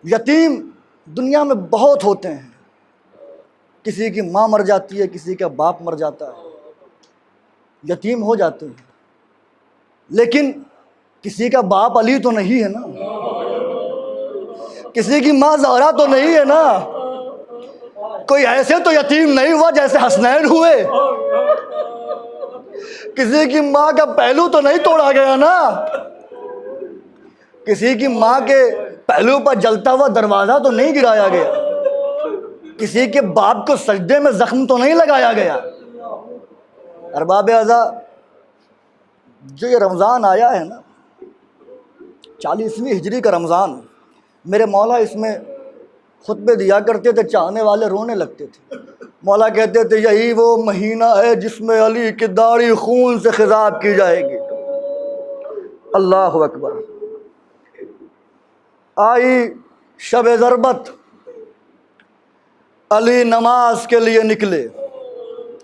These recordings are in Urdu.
یتیم دنیا میں بہت ہوتے ہیں، کسی کی ماں مر جاتی ہے، کسی کا باپ مر جاتا ہے، یتیم ہو جاتے ہیں، لیکن کسی کا باپ علی تو نہیں ہے نا، کسی کی ماں زہرا تو نہیں ہے نا، کوئی ایسے تو یتیم نہیں ہوا جیسے حسنین ہوئے، کسی کی ماں کا پہلو تو نہیں توڑا گیا نا، کسی کی ماں کے پہلو پر جلتا ہوا دروازہ تو نہیں گرایا گیا، کسی کے باپ کو سجدے میں زخم تو نہیں لگایا گیا۔ ارباب اعضاء، جو یہ رمضان آیا ہے نا، 40ویں ہجری کا رمضان، میرے مولا اس میں خطبے دیا کرتے تھے، چاہنے والے رونے لگتے تھے۔ مولا کہتے تھے یہی وہ مہینہ ہے جس میں علی کی داڑھی خون سے خضاب کی جائے گی۔ اللہ اکبر۔ آئی شب ضربت، علی نماز کے لیے نکلے،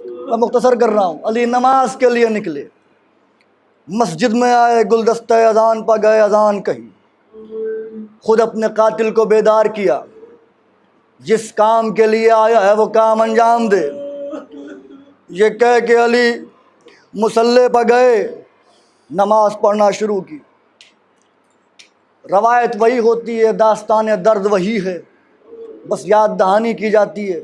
میں مختصر کر رہا ہوں، علی نماز کے لیے نکلے، مسجد میں آئے، گلدستہ اذان پہ گئے، اذان کہی، خود اپنے قاتل کو بیدار کیا، جس کام کے لیے آیا ہے وہ کام انجام دے، یہ کہہ کہ علی مصلی پہ گئے، نماز پڑھنا شروع کی۔ روایت وہی ہوتی ہے، داستان درد وہی ہے، بس یاد دہانی کی جاتی ہے،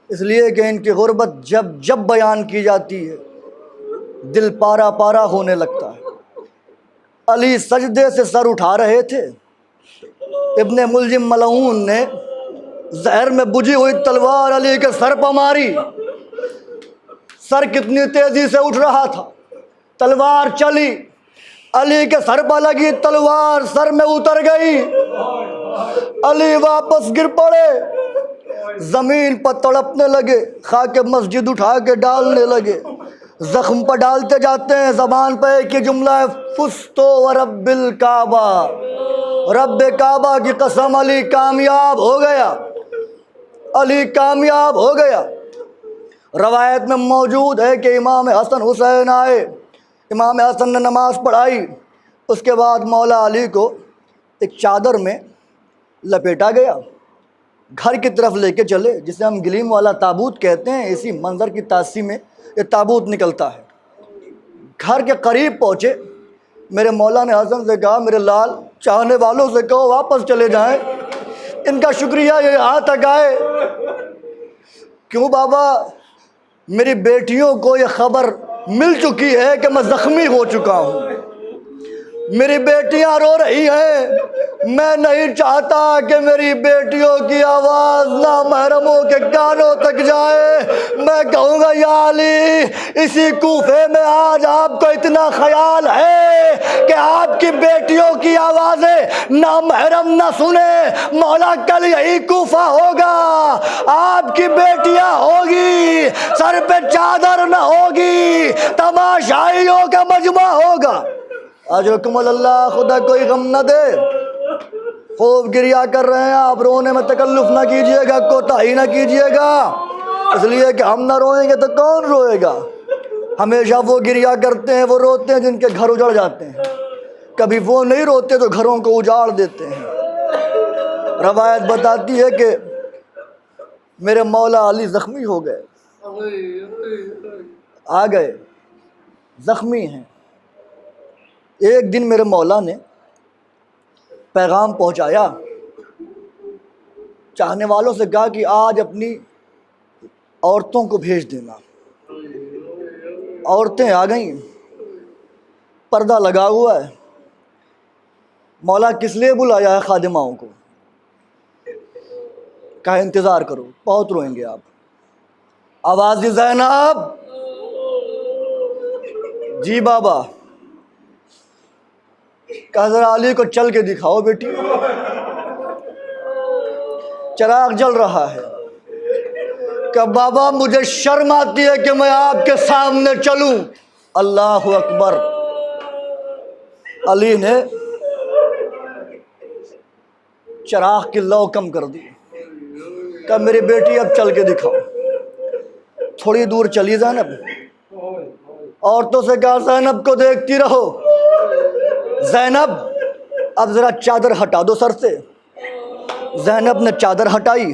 اس لیے کہ ان کی غربت جب جب بیان کی جاتی ہے دل پارا پارا ہونے لگتا ہے۔ علی سجدے سے سر اٹھا رہے تھے، ابن ملجم ملعون نے زہر میں بجھی ہوئی تلوار علی کے سر پہ ماری، سر کتنی تیزی سے اٹھ رہا تھا، تلوار چلی، علی کے سر پہ لگی تلوار سر میں اتر گئی، علی واپس گر پڑے، زمین پر تڑپنے لگے، خاک مسجد اٹھا کے ڈالنے لگے، زخم پر ڈالتے جاتے ہیں، زبان پہ ایک ہی جملہ ہے، فزتو ورب الکعبہ، رب کعبہ کی قسم علی کامیاب ہو گیا، علی کامیاب ہو گیا۔ روایت میں موجود ہے کہ امام حسن حسین آئے، امام حسن نے نماز پڑھائی، اس کے بعد مولا علی کو ایک چادر میں لپیٹا گیا، گھر کی طرف لے کے چلے، جسے ہم گلیم والا تابوت کہتے ہیں، اسی منظر کی تاثیر میں یہ تابوت نکلتا ہے۔ گھر کے قریب پہنچے، میرے مولا نے حسن سے کہا میرے لال، چاہنے والوں سے کہو واپس چلے جائیں، ان کا شکریہ یہ یہاں تک آئے۔ کیوں بابا؟ میری بیٹیوں کو یہ خبر مل چکی ہے کہ میں زخمی ہو چکا ہوں، میری بیٹیاں رو رہی ہیں، میں نہیں چاہتا کہ میری بیٹیوں کی آواز نامحرموں کے کانوں تک جائے، میں کہوں گا یا علی، اسی کوفے میں آج آپ کو اتنا خیال ہے کہ آپ کی بیٹیوں کی آوازیں نامحرم نہ سنیں، مولا کل یہی کوفہ ہوگا، آپ کی بیٹیاں ہوگی، سر پہ چادر نہ ہوگی، تماشائیوں کا مجمع ہوگا۔ اجرکم اللہ، خدا کوئی غم نہ دے، خوب گریا کر رہے ہیں آپ، رونے میں تکلف نہ کیجئے گا، کوتاہی نہ کیجئے گا، اس لیے کہ ہم نہ روئیں گے تو کون روئے گا؟ ہمیشہ وہ گریا کرتے ہیں، وہ روتے ہیں جن کے گھر اجڑ جاتے ہیں، کبھی وہ نہیں روتے تو گھروں کو اجاڑ دیتے ہیں۔ روایت بتاتی ہے کہ میرے مولا علی زخمی ہو گئے، آ گئے، زخمی ہیں۔ ایک دن میرے مولا نے پیغام پہنچایا، چاہنے والوں سے کہا کہ آج اپنی عورتوں کو بھیج دینا۔ عورتیں آ گئیں، پردہ لگا ہوا ہے، مولا کس لیے بلایا ہے خادماؤں کو؟ کہا انتظار کرو، بہت روئیں گے آپ۔ آواز دی زینب، جی بابا۔ کہا ذرا علی کو چل کے دکھاؤ بیٹی، چراغ جل رہا ہے۔ کہ بابا مجھے شرم آتی ہے کہ میں آپ کے سامنے چلوں۔ اللہ اکبر۔ علی نے چراغ کی لو کم کر دی، کہا میری بیٹی اب چل کے دکھاؤ۔ تھوڑی دور چلی زینب، عورتوں سے کہا زینب کو دیکھتی رہو، زینب اب ذرا چادر ہٹا دو سر سے۔ زینب نے چادر ہٹائی،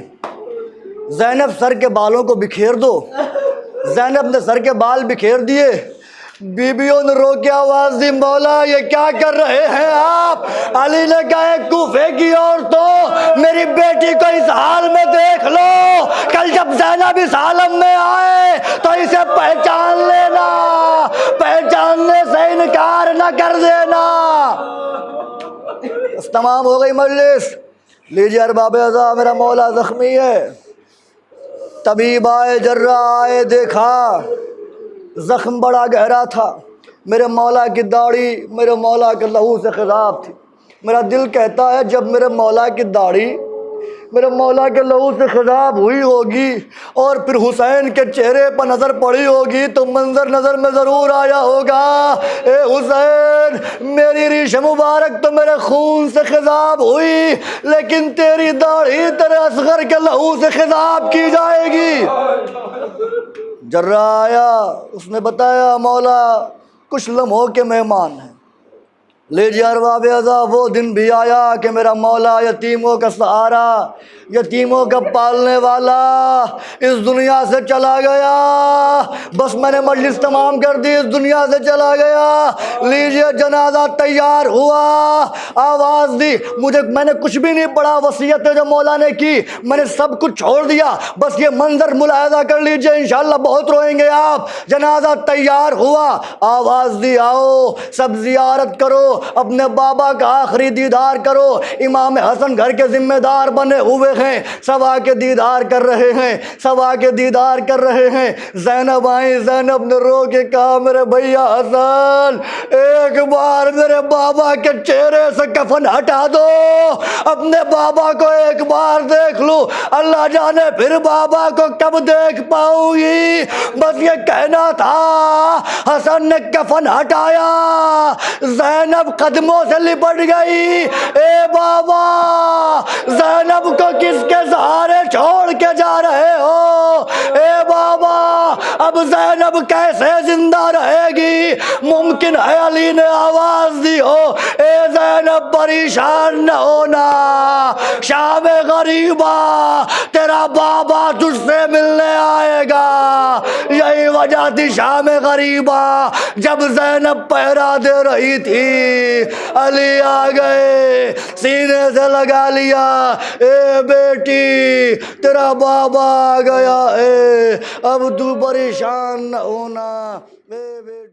زینب سر کے بالوں کو بکھیر دو، زینب نے سر کے بال بکھیر دیے، بیویوں نے رو کے آواز دی مولا یہ کیا کر رہے ہیں آپ؟ علی نے کہا کوفے کی عورتوں میری بیٹی کو اس حال میں دیکھ لو، کل جب زینب اس عالم میں آئے تو اسے پہچان لینا، پہچاننے سے انکار نہ کر دینا۔ بس تمام ہو گئی مجلس، لیجیے ارباب عزا میرا مولا زخمی ہے، طبیب آئے جراح آئے دیکھا زخم بڑا گہرا تھا، میرے مولا کی داڑھی میرے مولا کے لہو سے خضاب تھی، میرا دل کہتا ہے جب میرے مولا کی داڑھی میرے مولا کے لہو سے خضاب ہوئی ہوگی اور پھر حسین کے چہرے پر نظر پڑی ہوگی تو منظر نظر میں ضرور آیا ہوگا، اے حسین میری ریش مبارک تو میرے خون سے خضاب ہوئی لیکن تیری داڑھی تیرے اصغر کے لہو سے خضاب کی جائے گی۔ جراح آیا، اس نے بتایا مولا کچھ لمحوں کے مہمان ہیں، لیجیے ارباب عزا وہ دن بھی آیا کہ میرا مولا یتیموں کا سہارا، یتیموں کا پالنے والا اس دنیا سے چلا گیا۔ بس میں نے مجلس تمام کر دی، اس دنیا سے چلا گیا۔ لیجیے جنازہ تیار ہوا، آواز دی، میں نے کچھ بھی نہیں پڑھا، وصیت جو مولا نے کی میں نے سب کچھ چھوڑ دیا، بس یہ منظر ملاحظہ کر لیجیے انشاءاللہ بہت روئیں گے آپ۔ جنازہ تیار ہوا، آواز دی آؤ سب زیارت کرو، اپنے بابا کا آخری دیدار کرو، امام حسن گھر کے ذمہ دار بنے ہوئے ہیں، سب آ کے دیدار کر رہے ہیں، سب آ کے دیدار کر رہے ہیں۔ زینب آئیں، زینب نے رو کے کہا میرے بھیا حسن ایک بار میرے بابا کے چہرے سے کفن ہٹا دو، اپنے بابا کو ایک بار دیکھ لوں، اللہ جانے پھر بابا کو کب دیکھ پاؤں گی، بس یہ کہنا تھا۔ حسن نے کفن ہٹایا، زینب قدموں سے لپٹ گئی، اے بابا زینب کو کس کے سہارے چھوڑ کے جا رہے ہو؟ اے بابا اب زینب کیسے زندہ رہے گی؟ ممکن ہے علی نے آواز دی ہو، اے زینب پریشان نہ ہونا، شام غریبا تیرا بابا تجھ سے ملنے آئے گا۔ یہی وجہ تھی شام غریبا جب زینب پہرا دے رہی تھی، علی آ گئے سینے سے لگا لیا، اے بیٹی تیرا بابا آ گیا ہے، اب تو پریشان نہ ہونا، اے بیٹی۔